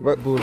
But bulls.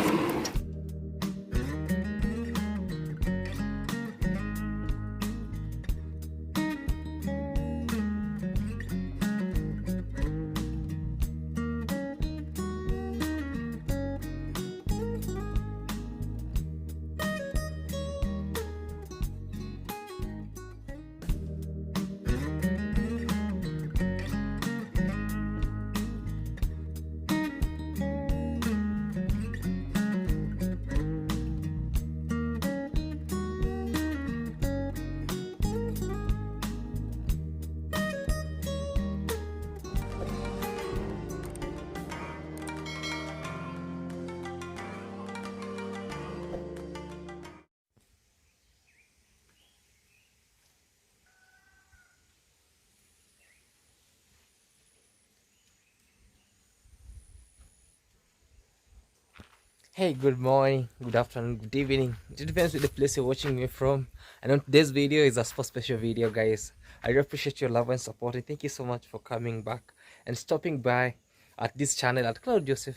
Hey, good morning, good afternoon, good evening. It depends with the place you're watching me from. And on today's video is a special video, guys. I really appreciate your love and support. And thank you so much for coming back and stopping by at this channel at Claude Joseph.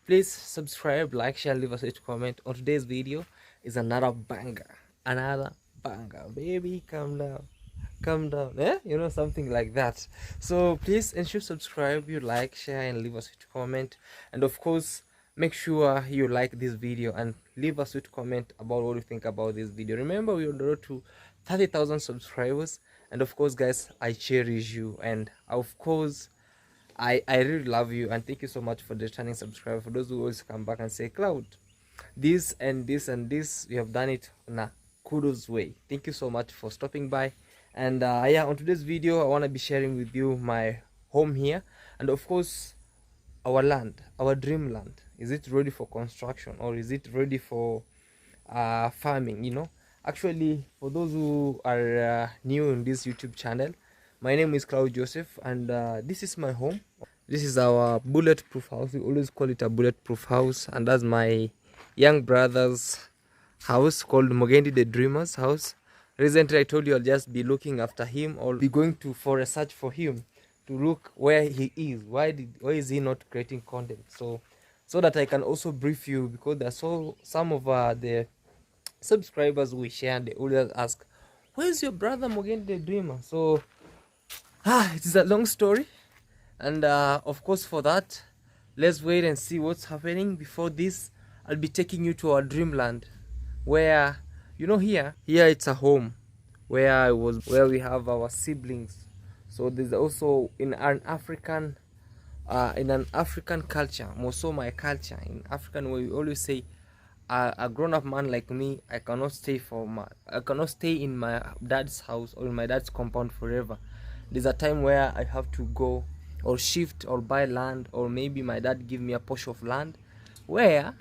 Please subscribe, like, share, leave us a comment. On today's video is another banger. Another banger. Baby, calm down, something like that. So please ensure subscribe, you like, share, and leave us a comment. And of course, make sure you like this video and leave us a comment about what you think about this video. Remember, we're on the road to 30,000 subscribers, and of course, guys, I cherish you, and of course, I really love you, and thank you so much for the returning subscriber. For those who always come back and say, Cloud, this and this and this, you have done it in a kudos way. Thank you so much for stopping by. And yeah, on today's video, I want to be sharing with you my home here, and of course, our land, our dreamland. Is it ready for construction, or is it ready for farming? Actually, for those who are new in this YouTube channel, my name is Claude Joseph, and this is my home. This is our bulletproof house. We always call it a bulletproof house, and that's my young brother's house called Mogendi the Dreamer's house. Recently, I told you I'll just be looking after him, or be going to for a search for him to look where he is. Why is he not creating content? So that I can also brief you, because there's some of the subscribers we share, they always ask, where's your brother Mogendi the Dreamer? So it is a long story, and of course, for that, let's wait and see what's happening. Before this, I'll be taking you to our dreamland, where here it's a home where we have our siblings. So there's also in an African culture, more so my culture in African, where we always say, a grown-up man like me, I cannot stay in my dad's house or in my dad's compound forever. There's a time where I have to go or shift or buy land, or maybe my dad give me a portion of land where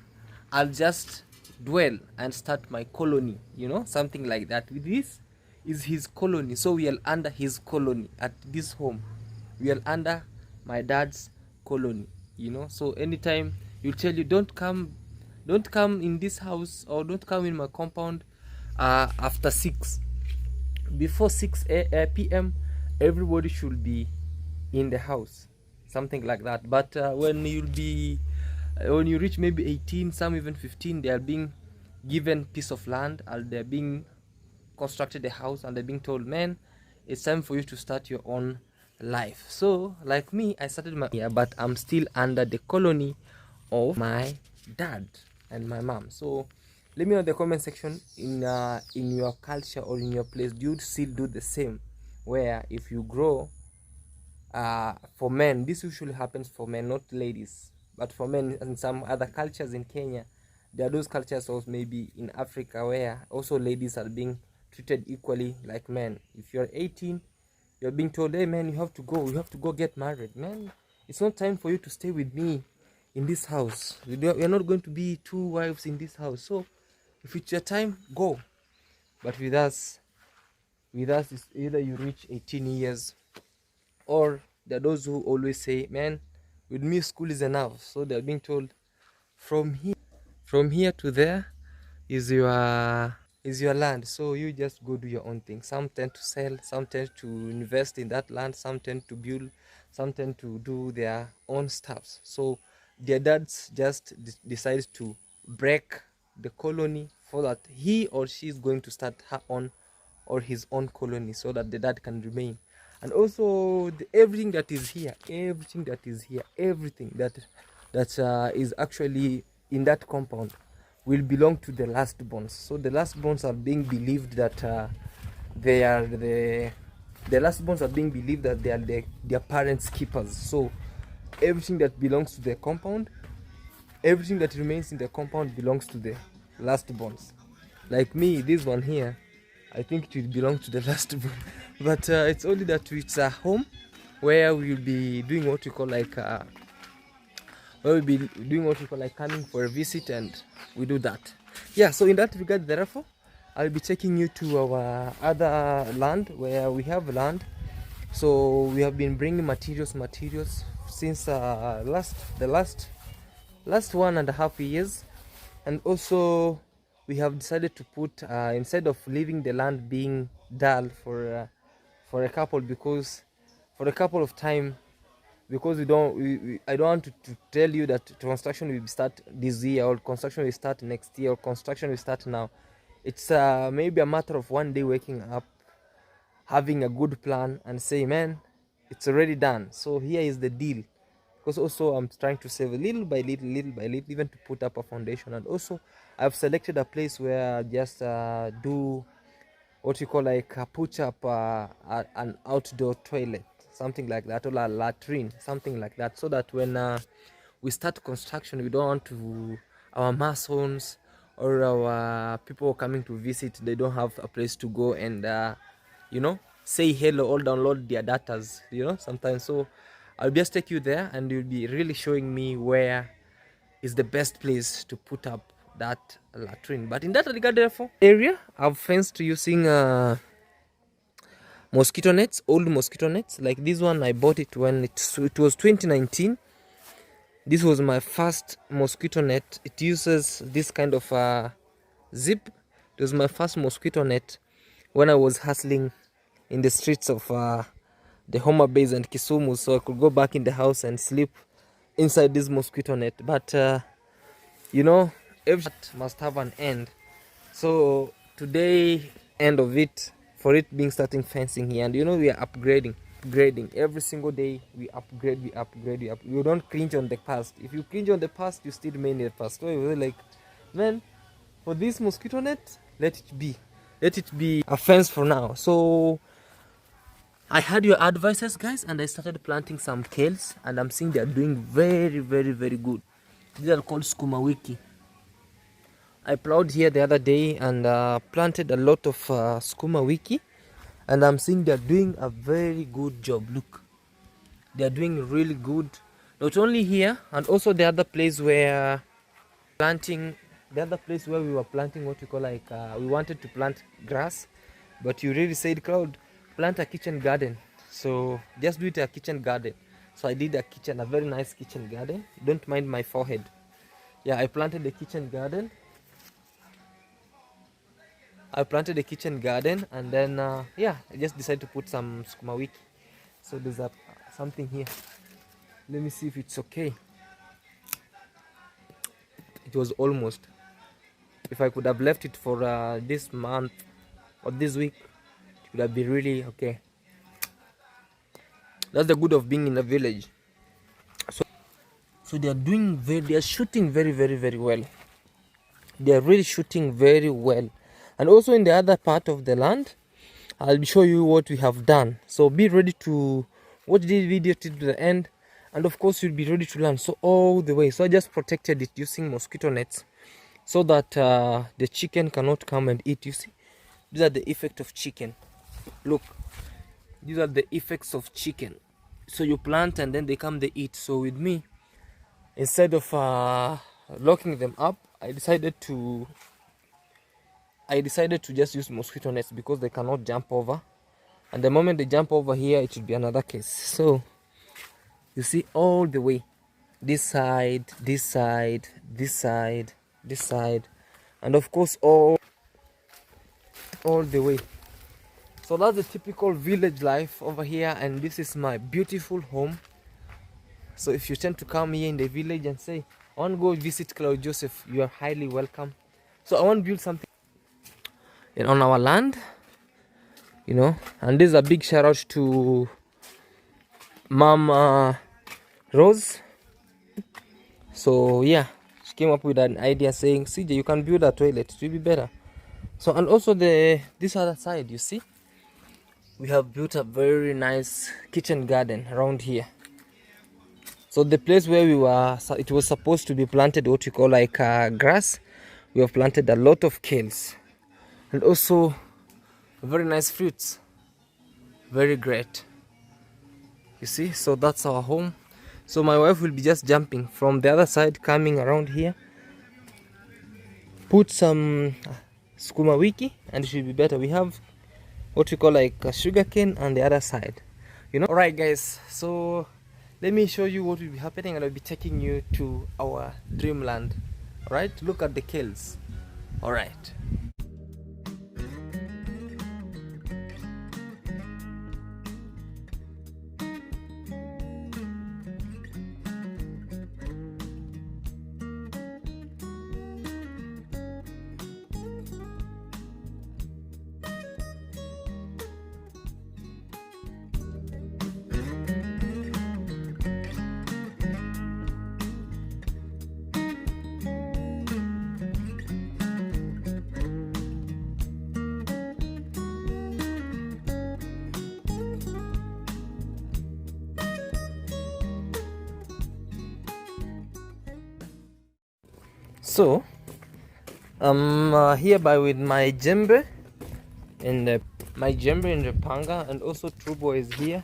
I'll just dwell and start my colony, something like that. With this is his colony, so we are under his colony at this home. We are under my dad's colony, so anytime you'll tell you, don't come in this house, or don't come in my compound after 6. Before 6 p.m. everybody should be in the house, something like that. But when you reach maybe 18, some even 15, they are being given piece of land, and they're being constructed a house, and they're being told, man, it's time for you to start your own life. So like me, I started my but I'm still under the colony of my dad and my mom. So let me know in the comment section, in your culture or in your place, do you still do the same, where if you grow, for men, this usually happens for men, not ladies, but for men. In some other cultures in Kenya, there are those cultures also, maybe in Africa, where also ladies are being treated equally like men. If you're 18, you're being told, hey man, you have to go get married. Man, it's not time for you to stay with me in this house. We're not going to be 2 wives in this house. So if it's your time, go. But with us it's either you reach 18 years, or there are those who always say, man, with me school is enough. So they're being told, from here to there is your land, so you just go do your own thing. Some tend to sell, some tend to invest in that land, some tend to build, some tend to do their own stuffs. So their dads just decide to break the colony so that he or she is going to start her own or his own colony, so that the dad can remain. And also everything that is here, everything that is actually in that compound will belong to the last bonds. So the last bonds are being believed that they are the last bonds are being believed that they are their parents' keepers. So everything that belongs to the compound, everything that remains in the compound belongs to the last bonds. Like me, this one here, I think it will belong to the last bond. But it's only that it's a home where we'll be doing what we call like coming for a visit, and we do that. Yeah, so in that regard, therefore, I'll be taking you to our other land where we have land. So we have been bringing materials since the last 1.5 years. And also we have decided to put instead of leaving the land being dull for a couple, because for a couple of time, because I don't want to tell you that construction will start this year, or construction will start next year, or construction will start now. It's maybe a matter of one day waking up, having a good plan, and say, man, it's already done. So here is the deal. Because also I'm trying to save little by little, even to put up a foundation. And also I've selected a place where I just do what you call like put up an outdoor toilet, something like that, or a latrine, something like that, so that when we start construction, we don't want to our masons or our people coming to visit, they don't have a place to go and say hello or download their datas, sometimes. So I'll just take you there, and you'll be really showing me where is the best place to put up that latrine. But in that regard, therefore, area I've fenced using mosquito nets, old mosquito nets. Like this one, I bought it when it was 2019. This was my first mosquito net. It uses this kind of zip. It was my first mosquito net when I was hustling in the streets of the Homa Bays and Kisumu, so I could go back in the house and sleep inside this mosquito net. But every must have an end. So today, end of it, for it being starting fencing here, and we are upgrading every single day. We upgrade. We don't cringe on the past. If you cringe on the past, you still remain in the past. So we're like, man, for this mosquito net, let it be a fence for now. So I had your advices, guys, and I started planting some kales, and I'm seeing they are doing very, very, very good. These are called skuma wiki. I plowed here the other day and planted a lot of skuma wiki, and I'm seeing they're doing a very good job. Look, they're doing really good, not only here, and also the other place where we were planting what we call like we wanted to plant grass, but you really said, Claude, plant a kitchen garden. So just do it a kitchen garden. So I did a very nice kitchen garden. Don't mind my forehead. Yeah, I planted the kitchen garden. And then I just decided to put some skuma wiki. So there's something here. Let me see if it's okay. It was almost. If I could have left it for this month or this week, it would have been really okay. That's the good of being in a village. So they are shooting very, very, very well. They are really shooting very well. And also in the other part of the land, I'll show you what we have done. So be ready to watch this video till the end, and of course you'll be ready to learn. So all the way. So I just protected it using mosquito nets, so that the chicken cannot come and eat. You see, these are the effects of chicken. Look, these are the effects of chicken. So you plant and then they come, they eat. So with me, instead of locking them up, I decided to just use mosquito nets, because they cannot jump over, and the moment they jump over here, it should be another case. So you see, all the way, this side, this side, this side, this side, and of course all the way. So that's the typical village life over here, and this is my beautiful home. So if you tend to come here in the village and say, I want to go visit Claude Joseph, you are highly welcome. So I want to build something on our land, you know. And this is a big shout out to Mama Rose. So yeah, she came up with an idea saying, CJ, you can build a toilet, it will be better. So, and also this other side, you see, we have built a very nice kitchen garden around here. So the place where we were, it was supposed to be planted what we call like grass. We have planted a lot of kales and also very nice fruits. Very great. You see, so that's our home. So my wife will be just jumping from the other side, coming around here, put some skuma wiki, and it should be better. We have what we call like a sugar cane on the other side, you know. All right guys, so let me show you what will be happening, and I'll be taking you to our dreamland. All right, look at the kales. All right. So I'm hereby with my jembe and my jembe in the panga, and also True Boy is here.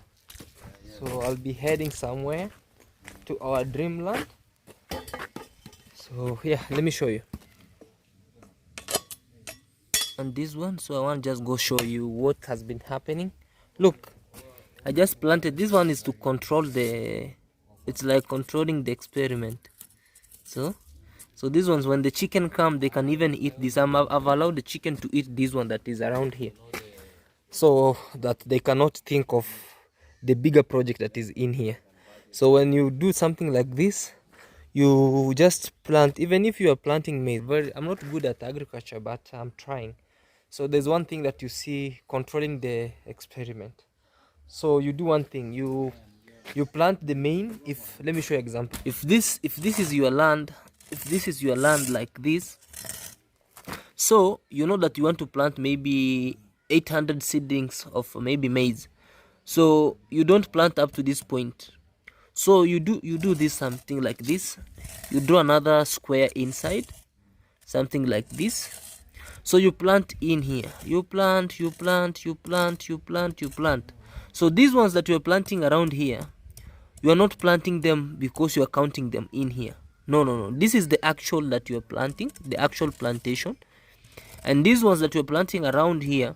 So I'll be heading somewhere to our dreamland. So yeah, let me show you. And this one, so I want to just go show you what has been happening. Look, I just planted. This one is to control it's like controlling the experiment. So these ones, when the chicken come, they can even eat this. I've allowed the chicken to eat this one that is around here, so that they cannot think of the bigger project that is in here. So when you do something like this, you just plant. Even if you are planting maize, I'm not good at agriculture, but I'm trying. So there's one thing that you see controlling the experiment. So you do one thing, you plant the main. If let me show you an example. If this is your land, like this, so you know that you want to plant maybe 800 seedlings of maybe maize. So you don't plant up to this point. So you do this, something like this. You draw another square inside, something like this. So you plant in here. You plant. So these ones that you're planting around here, you are not planting them because you are counting them in here. No. This is the actual that you are planting, the actual plantation. And these ones that you're planting around here,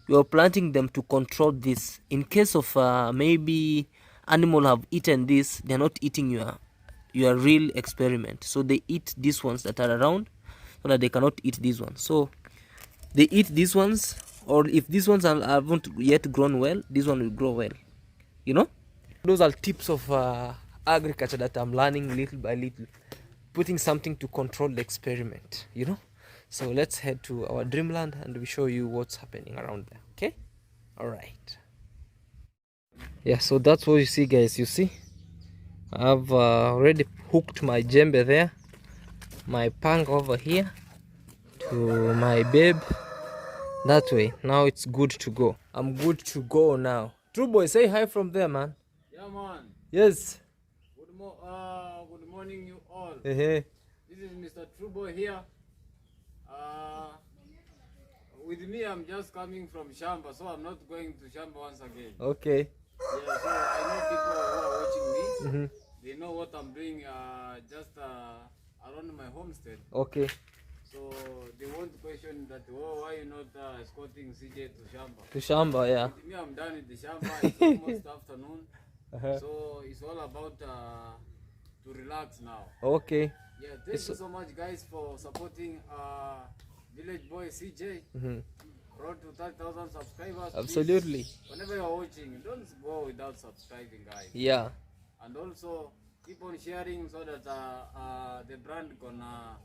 you are planting them to control this. In case of maybe animal have eaten this, they're not eating your real experiment. So they eat these ones that are around, so that they cannot eat these ones. So they eat these ones, or if these ones haven't yet grown well, this one will grow well, you know. Those are tips of agriculture that I'm learning little by little, putting something to control the experiment, you know. So let's head to our dreamland and we show you what's happening around there. Okay, all right. Yeah, so that's what you see, guys. You see, I've already hooked my jembe there, my pang over here to my babe that way. Now it's good to go. I'm good to go now. True Boy, say hi from there, man. Yeah, man. Yes. Good morning, you all. Hey. This is Mr. True Boy here. With me, I'm just coming from Shamba, so I'm not going to Shamba once again. Okay. Yeah, so I know people who are watching me. They know what I'm doing just around my homestead. Okay. So they won't question that, oh, why you not escorting CJ to Shamba? To Shamba, yeah. With me, I'm done with the Shamba. It's almost afternoon. So it's all about to relax now. Okay. Yeah, thank you so much, guys, for supporting Village Boy CJ. Road to 30,000 subscribers. Absolutely. Please, whenever you're watching, don't go without subscribing, guys. Yeah. and also keep on sharing so that the brand gonna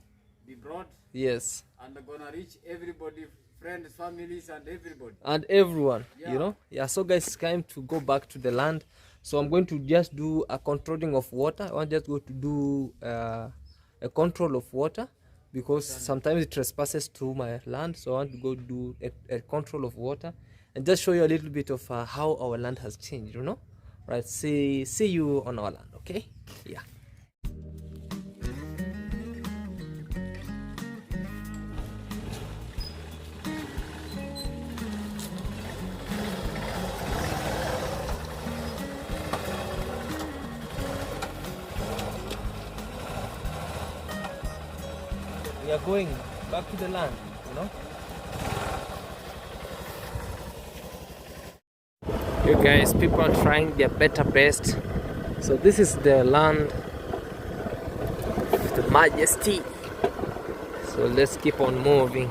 be broad. Yes. And gonna reach everybody, friends, families, and everybody. And everyone, Yeah. you know. Yeah, so guys, it's time to go back to the land. So I'm going to just do a controlling of water. I want just go to do a control of water, because sometimes it trespasses through my land. So I want to go do a control of water and just show you a little bit of how our land has changed, you know. Right, see you on our land. Okay, yeah. We are going back to the land, you know. You guys, people are trying their better best. So this is the land of the majesty. So let's keep on moving.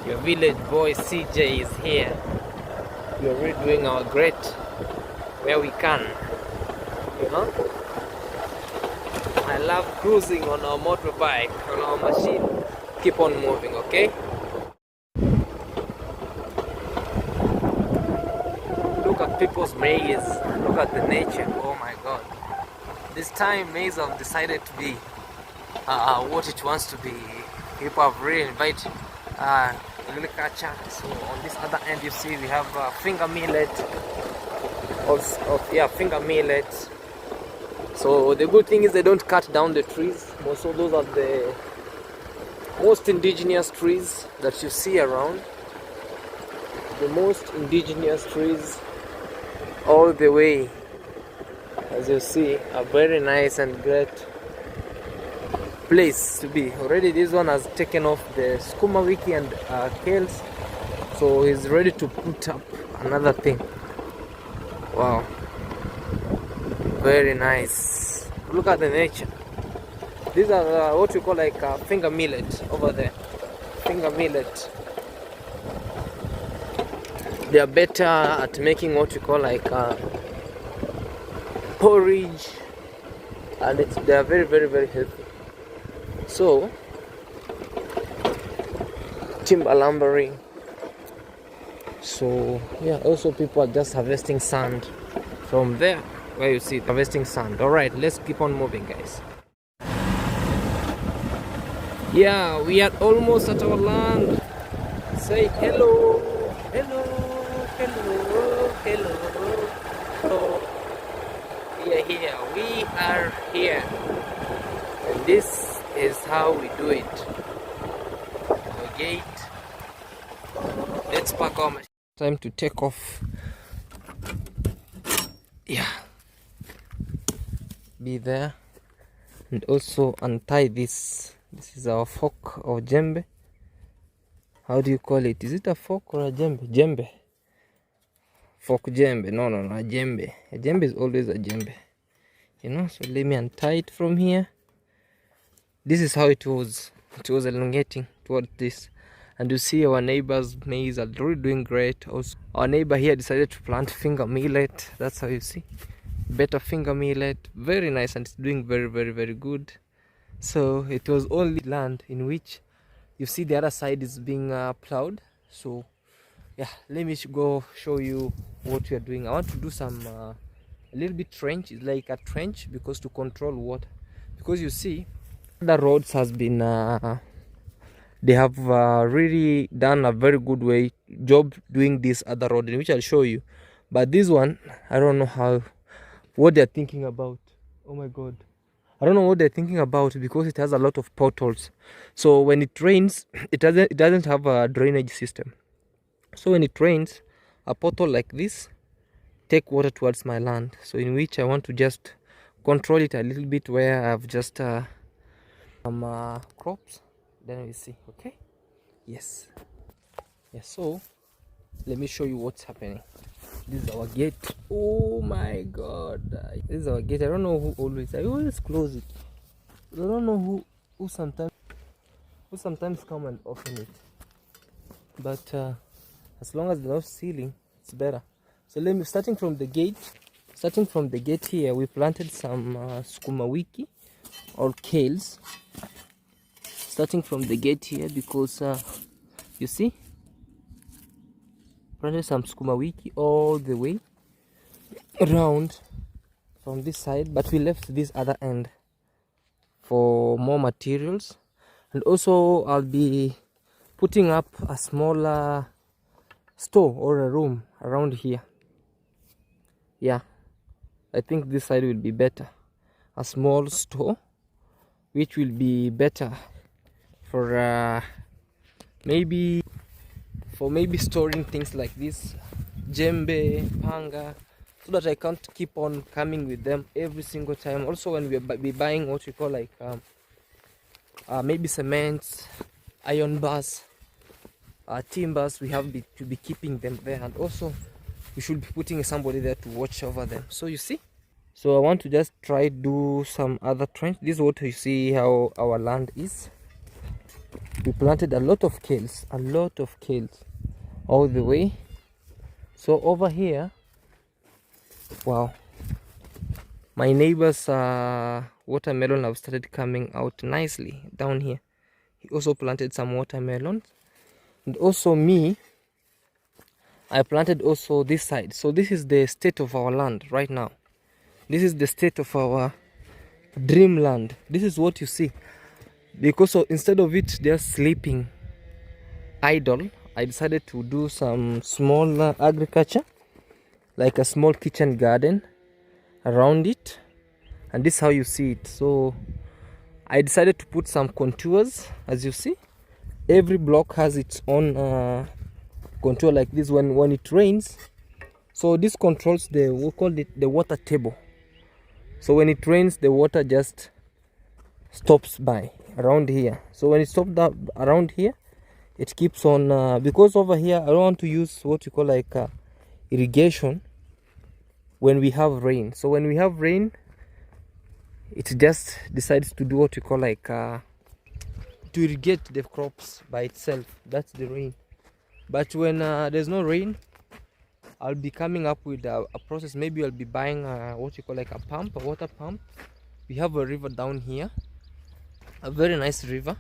Your village boy CJ is here. We are really doing our great where we can, you know. I love cruising on our motorbike, on our machine. Keep on moving, okay? Look at people's maize. Look at the nature. Oh my god. This time maize have decided to be what it wants to be. People have really invited agriculture. So on this other end you see we have finger millet. Yeah, finger millet. So the good thing is they don't cut down the trees. Also those are the most indigenous trees that you see around. The most indigenous trees all the way, as you see, a very nice and great place to be. Already this one has taken off the skuma wiki and kales, so he's ready to put up another thing. Wow, very nice. Look at the nature. These are what you call like finger millet over there. Finger millet. They are better at making what you call like porridge, and they are very very healthy. So timber lumbering. So yeah, also people are just harvesting sand from there where you see harvesting sand. All right, let's keep on moving, guys. Yeah, we are almost at our land. Say hello, hello, hello, hello. So we are here. We are here, and this is how we do it. The gate. Let's pack our machine. Time to take off. Yeah. Be there, and also untie this. This is our fork or jembe. How do you call it? Is it a fork or a jembe? Jembe. Fork jembe. No, a jembe. A jembe is always a jembe. You know, so let me untie it from here. This is how it was. It was elongating towards this. And you see our neighbor's maize are really doing great. Also, our neighbor here decided to plant finger millet. That's how you see. Better finger millet. Very nice, and it's doing very good. So it was only land in which you see the other side is being plowed. So yeah, let me go show you what we are doing. I want to do some a little bit trench. It's like a trench, because to control water, because you see the roads has been they have really done a very good job doing this other road, in which I'll show you. But this one, I don't know what they're thinking about. Oh my god, I don't know what they're thinking about, because it has a lot of potholes. So when it rains, it doesn't have a drainage system. So when it rains, a pothole like this take water towards my land. So in which I want to just control it a little bit, where I've just some crops. Then we see. Okay. Yes. So let me show you what's happening. This is our gate. Oh my god, this is our gate. I don't know who I always close it. I don't know who sometimes come and open it, but as long as there's no ceiling, it's better. So let me, starting from the gate, Starting from the gate here, we planted some sukuma wiki or kales. Starting from the gate here, because you see, planted some sukuma wiki all the way around from this side, but we left this other end for more materials. And also I'll be putting up a smaller store or a room around here. Yeah, I think this side will be better, a small store which will be better for maybe storing things like this, jembe, panga, so that I can't keep on coming with them every single time. Also, when we be buying what we call like maybe cement, iron bars, timbers, we have to be keeping them there, and also we should be putting somebody there to watch over them. So you see, so I want to just try do some other trench. This is what you see how our land is. We planted a lot of kales all the way. So over here, wow, my neighbor's watermelon have started coming out nicely down here. He also planted some watermelons, and also me, I planted also this side. So this is the state of our land right now. This is the state of our dreamland. This is what you see. Because so instead of it just sleeping idle, I decided to do some small agriculture, like a small kitchen garden around it, and this is how you see it. So I decided to put some contours. As you see, every block has its own contour like this. When it rains, so this controls we call it the water table. So when it rains, the water just stops by around here. So when it stops around here, it keeps on because over here I don't want to use what you call like irrigation when we have rain. So when we have rain, it just decides to do what we call like to irrigate the crops by itself. That's the rain. But when there's no rain, I'll be coming up with a process. Maybe I'll be buying what you call like a water pump. We have a river down here, a very nice river.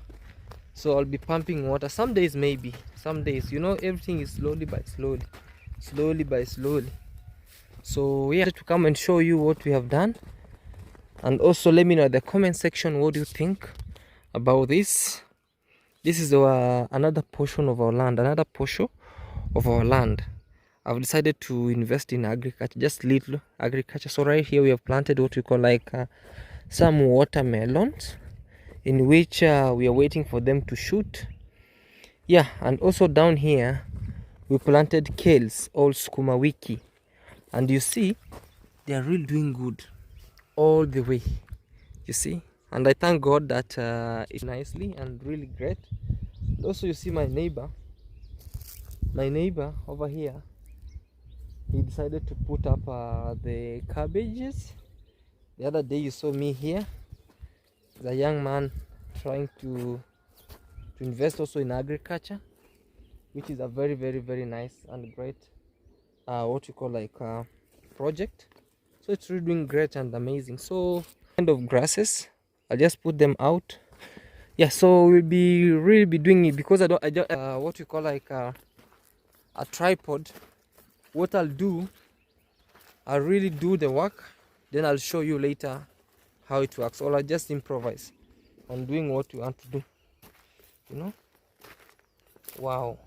So I'll be pumping water. Some days, maybe some days, you know, everything is slowly by slowly. So yeah, to come and show you what we have done, and also let me know in the comment section what do you think about this. This is another portion of our land, I've decided to invest in agriculture, just little agriculture. So right here we have planted what we call like some watermelons, in which we are waiting for them to shoot. Yeah, and also down here we planted kales, all sukuma wiki, and you see they are really doing good all the way, you see. And I thank God that it's nicely and really great. And also you see my neighbor over here, he decided to put up the cabbages. The other day you saw me here, the young man trying to invest also in agriculture, which is a very nice and great what you call like project. So it's really doing great and amazing. So kind of grasses, I'll just put them out. Yeah, so we'll be really be doing it because I don't what you call like a tripod. What I'll do, I'll really do the work, then I'll show you later how it works, or I'll just improvise on doing what you want to do, you know. Wow.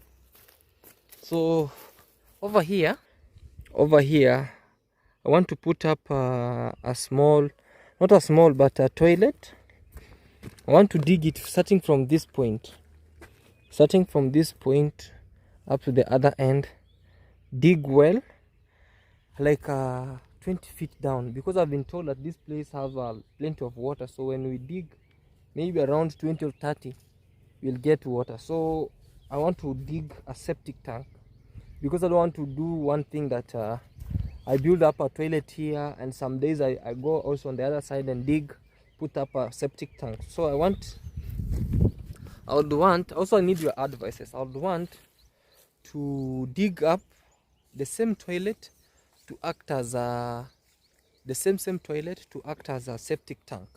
So over here I want to put up a small, not a small, but a toilet. I want to dig it starting from this point up to the other end. Dig well, like 20 feet down, because I've been told that this place has plenty of water. So when we dig maybe around 20 or 30, we'll get water. So I want to dig a septic tank, because I don't want to do one thing that I build up a toilet here, and some days I go also on the other side and put up a septic tank. So I would want, also I need your advices. I would want to dig up the same toilet to act as a the same toilet to act as a septic tank.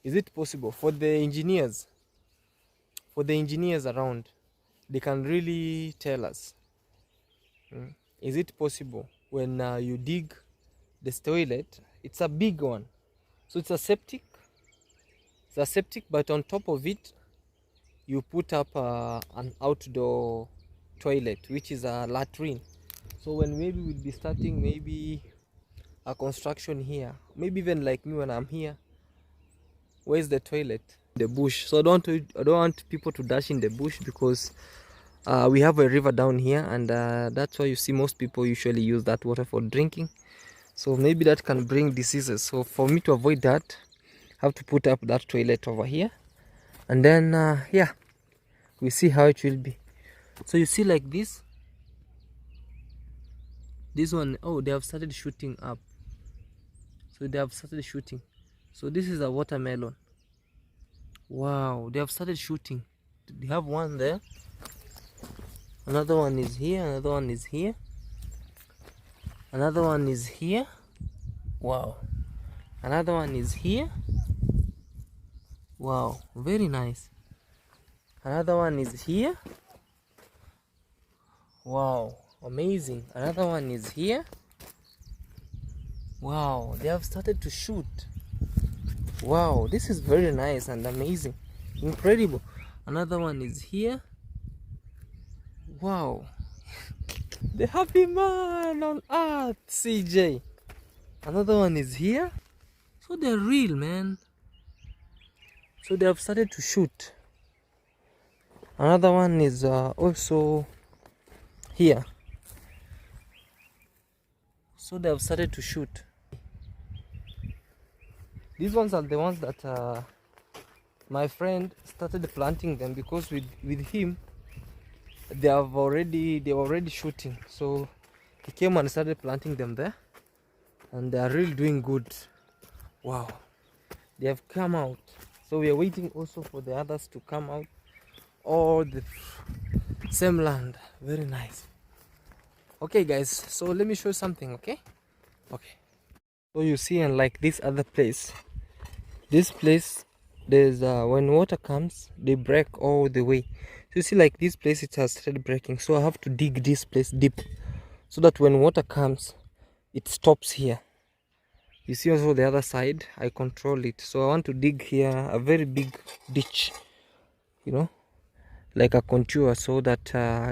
Is it possible for the engineers? For the engineers around, they can really tell us. Is it possible when you dig this toilet? It's a big one, so it's a septic. It's a septic, but on top of it, you put up an outdoor toilet, which is a latrine. So when maybe we'll be starting maybe a construction here, maybe even like me when I'm here, where's the toilet? The bush. So I don't want people to dash in the bush, because we have a river down here, and that's why you see most people usually use that water for drinking. So maybe that can bring diseases. So for me to avoid that, I have to put up that toilet over here, and then yeah, we see how it will be. So you see like this one, oh, they have started shooting up. So they have started shooting. So this is a watermelon. Wow, they have started shooting. They have one there, another one is here, another one is here, another one is here. Wow, another one is here. Wow, very nice. Another one is here. Wow, amazing. Another one is here. Wow, they have started to shoot. Wow, this is very nice and amazing. Incredible. Another one is here. Wow. The happy man on earth, CJ. Another one is here. So they're real, man. So they have started to shoot. Another one is also here. So they have started to shoot. These ones are the ones that my friend started planting them, because with him they were already shooting. So he came and started planting them there, and they are really doing good. Wow, they have come out. So we are waiting also for the others to come out. All the same land. Very nice. Okay guys, so let me show you something. Okay. So you see, and like this other place, this place, there's when water comes, they break all the way. So you see, like this place, it has started breaking. So I have to dig this place deep, so that when water comes, it stops here. You see also the other side, I control it. So I want to dig here a very big ditch, you know, like a contour, so that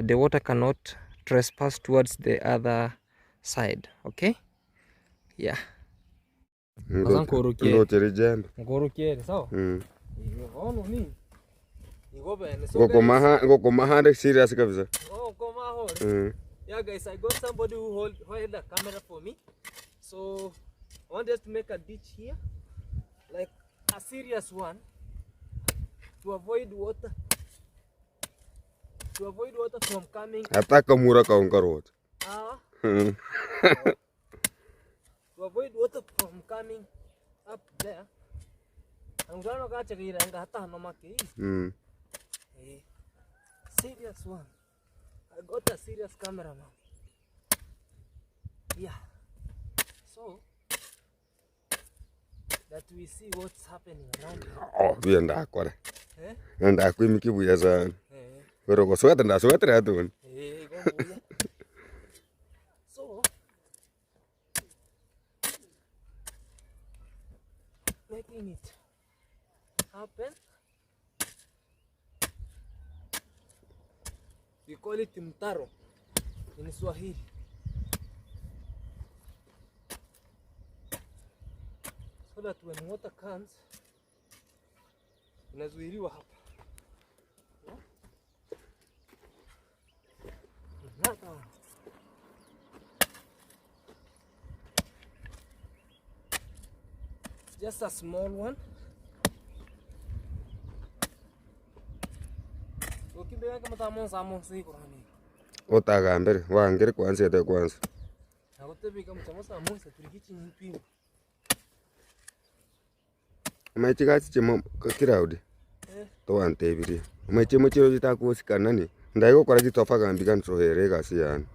the water cannot trespass towards the other side. Okay. Yeah. Serious kabisa. Yeah guys, I got somebody who hold the camera for me. So I want us to make a ditch here, like a serious one, to avoid water from coming. Ataka mura kaunkarot. To avoid water from coming up there. And we don't get serious one. I got a serious cameraman. Yeah. So that we see what's happening around here. Oh, we and aqua. And I could make you with a sweat and a sweater doing. So making it happen. We call it mtaro in Swahili. So that when water comes, inazuiliwa hapa. Just a small one. Otaga mbere wangere kwanza ete kwanza. Maichiga chimo Claude. To wante biri. Maichimo chiro chitakusikana ni. Ndaigo kora chitofaga mbigan trohere gasi yani.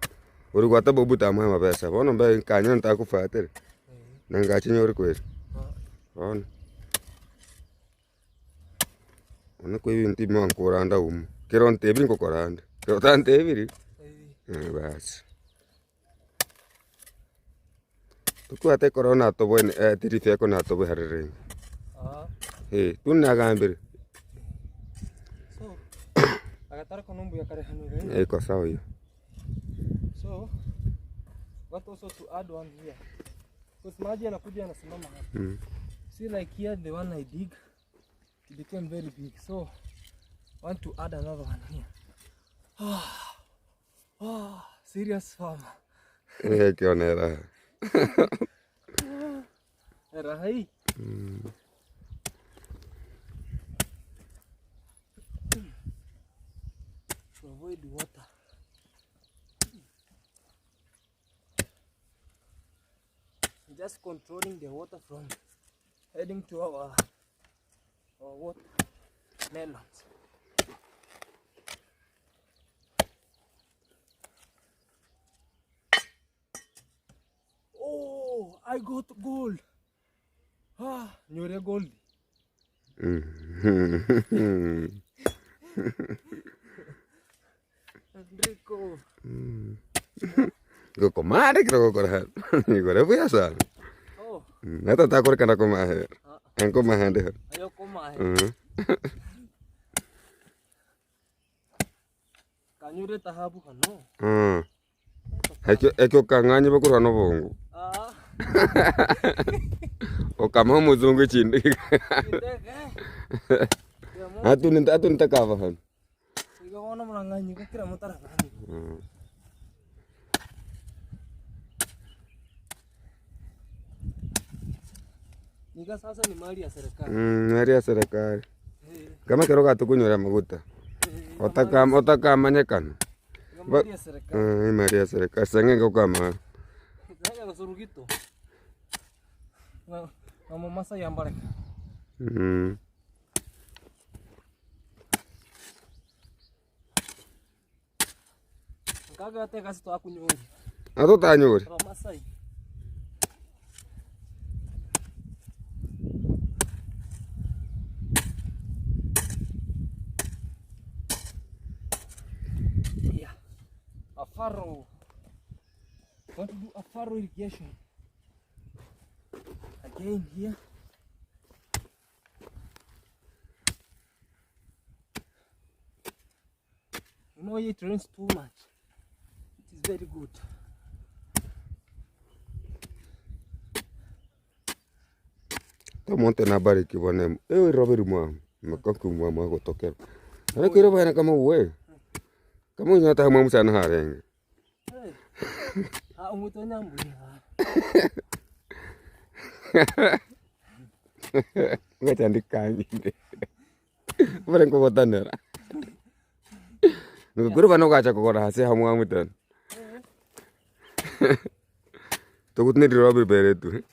Urugwata bobuta mwa mapesa. Bono mbe kanya ntakufatira. Nanga chinyor kweli. On. Ona kwa hivi nti mwa koranda Keron tebiri ko koranda. Keron tebiri. Bas. Tukwate corona to boy tirife ko na to boy harere. Tunna gambir. So, agatara konombu ya kare hanu Iko sawa hiyo. So, what also to add one here. Because maji yanakuja yanasimama hapa. See like here the one I dig, it became very big. So, I want to add another one here. Serious farmer. Kionera. Era hai. To avoid water. Just controlling the water from heading to our water melons. Oh, I got gold. Nyore gold. Enrico. Go komare kro ko har. Ni gore buya sal. Oh. Nata ta kor kana ko maher. En ko mahande. Ayo koma. Kanyure tahabu kano. Ekyo kanganye bakuru hano bongo. Okama muzungu chindi. Atun takava han. Igawana manganye ko kira mutara. Nika sasa ni mali ya serikali. Mali ya serikali. Kama kero katukunyora maguta. Otakamanyekana. Mali ya serikali. Mali ya serikali. Sengenge kama. Sasa kasurugito. Na mama yambareka. Kaga ate kasi to akunyori. Ato tanyori. Masai. Furrow. Want to do a furrow irrigation again here. You know, it rains too much. It is very good. To monte na bariki bwana. Robert mwa. Makaku mwa kutokea. Ana kiro bwana kama wewe. Kama unyata mwa msana harenge. Umutonya mbuni. Ngachandikanye. Bora ngo botanera. Ngukuru bano gacha kokora hase hamwe amutan. Tokutni Robert beretu.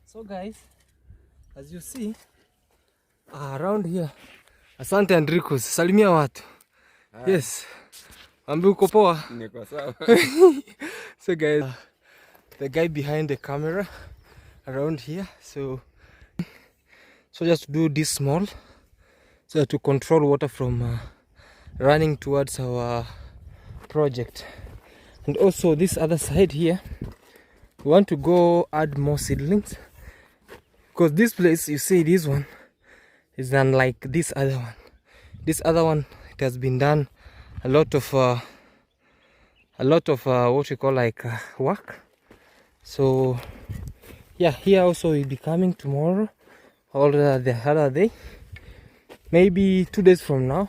So guys, as you see, around here, asante Enrico, salimia watu. Yes. Ambi uko poa? Niko sawa. So guys, the guy behind the camera around here. So just do this small so to control water from running towards our project. And also this other side here, we want to go add more seedlings because this place, you see, this one is unlike this other one. This other one, it has been done a lot of what we call like work. So yeah, here also will be coming tomorrow or the other day, maybe 2 days from now.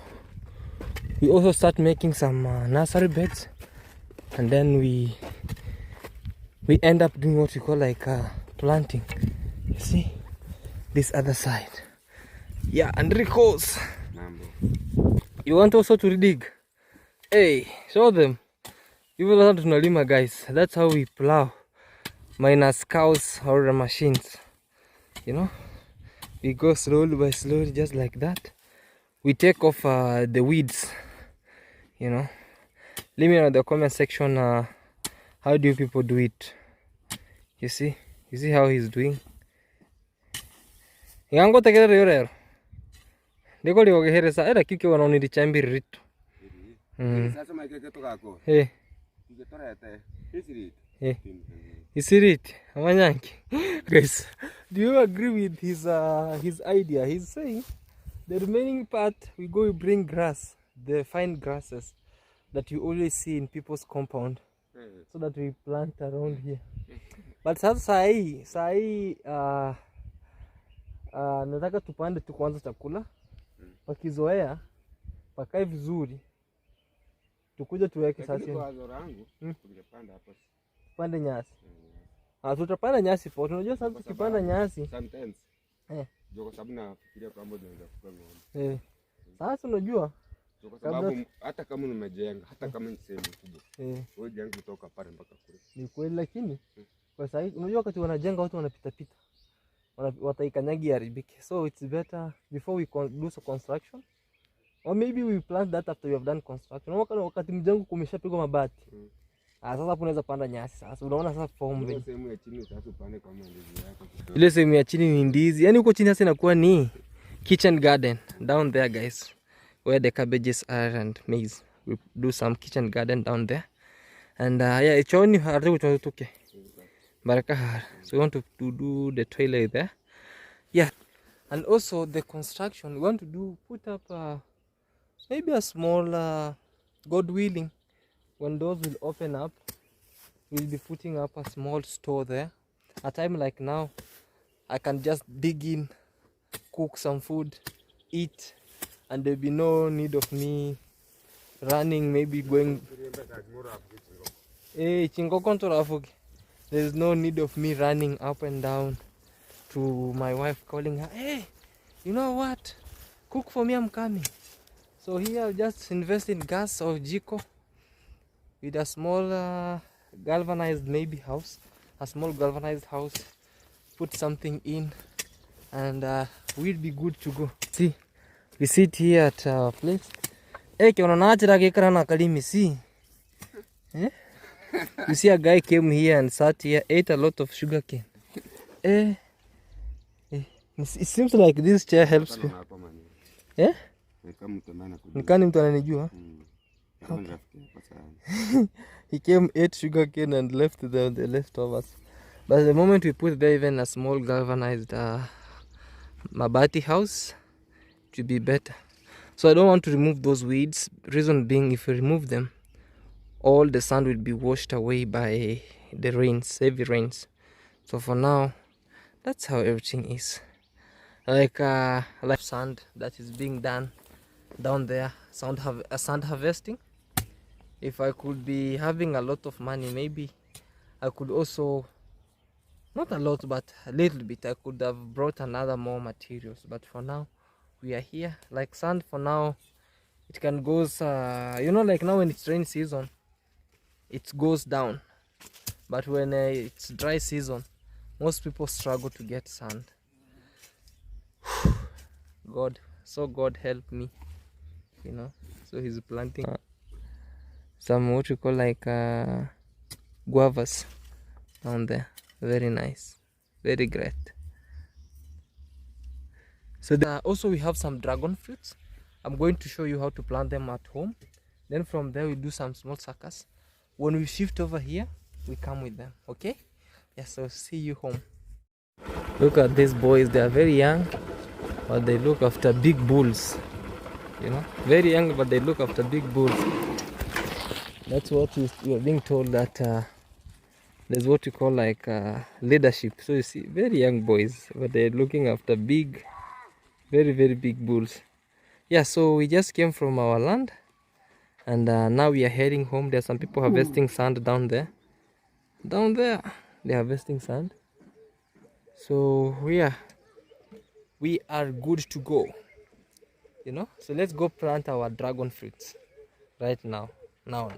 We also start making some nursery beds, and then we end up doing what we call like planting. You see this other side. Yeah, Enrico's. You want also to dig? Hey, show them. You will learn to Nolima, guys. That's how we plow, minus cows or machines. You know, we go slowly by slowly, just like that. We take off the weeds. You know, let me know in the comment section How do you people do it? You see how he's doing. Yango tegere yorero. Ndiko liogehereza era kike wanaoniri chambiri rito. Sasa makeke toka ko. Eh. Ngetorete. Isiri. Eh. Isiri. Amanyanki. Guys, do you agree with his idea? He's saying the remaining part we go bring grass, the fine grasses that you always see in people's compound, so that we plant around here. But sasa hii nataka tupande tu kwanza chakula. Wakizoea pakae vizuri tukuja tuweke sasa. Kwa wazo langu tungepanda hapa. Pande nyasi. Tutapanda nyasi po. Unajua sasa tukipanda nyasi sometimes kwa sababu nafikiria kwamba tunaweza kukaa ng'ombe. Sasa unajua kwa sababu hata kama nimejenga, hata kama ni sehemu kubwa. Wewe jenga kutoka pale mpaka kule. Ni kweli, lakini kwa sasa unajua wakati wanajenga watu wanapita pita. Wataikanyagi haribike. So it's better before we do some construction, or maybe we plant that after we have done construction. Wakati mjengo kumeshapigwa mabati. Sasa hapo unaweza panda nyasi. Sasa unaona sasa form vile. Sehemu ya chini sasa upande kama ndizi yako. Ile sehemu ya chini ni ndizi. Yaani huko chini sasa inakuwa ni kitchen garden down there, guys, where the cabbages are and maize. We do some kitchen garden down there. And yeah, choni harde kutoke. Baraka. So we want to do the toilet there. Yeah. And also the construction, we want to put up maybe a small, God willing, when those will open up, we'll be putting up a small store there. A time like now, I can just dig in, cook some food, eat, and there'll be no need of me running, maybe going. There's no need of me running up and down to my wife calling her, hey, you know what? Cook for me, I'm coming. So here I'll just invest in gas or jiko with a small galvanized maybe house, a small galvanized house, put something in, and we'll be good to go. See, we sit here at our place. Hey, see? You see a guy came here and sat here, ate a lot of sugar cane. It seems like this chair helps me. Yeah? Nikani mtu ananijua? He came, ate sugar cane and left the leftovers. But the moment we put there even a small galvanized mabati house, it will be better. So I don't want to remove those weeds. Reason being, if we remove them, all the sand will be washed away by the rains, heavy rains. So for now, that's how everything is. Like sand that is being done down there, sand harvesting. If I could be having a lot of money, maybe I could also, not a lot, but a little bit, I could have brought another more materials. But for now, we are here. Like sand, for now, it can goes, you know, like now when it's rain season, it goes down. But when it's dry season, most people struggle to get sand. God help me, you know. So he's planting some what you call like guavas down there. Very nice, very great. So also we have some dragon fruits. I'm going to show you how to plant them at home. Then from there we do some small suckers. When we shift over here, we come with them. Okay? Yeah, so see you home. Look at these boys. They are very young, but they look after big bulls. You know, very young, but they look after big bulls. That's what we are being told, that there's what we call like leadership. So you see, very young boys, but they're looking after big, very, very big bulls. Yeah, so we just came from our land, and now we are heading home. There are some people harvesting sand down there. Down there, they're harvesting sand. So we are good to go, you know. So let's go plant our dragon fruits right now. Now.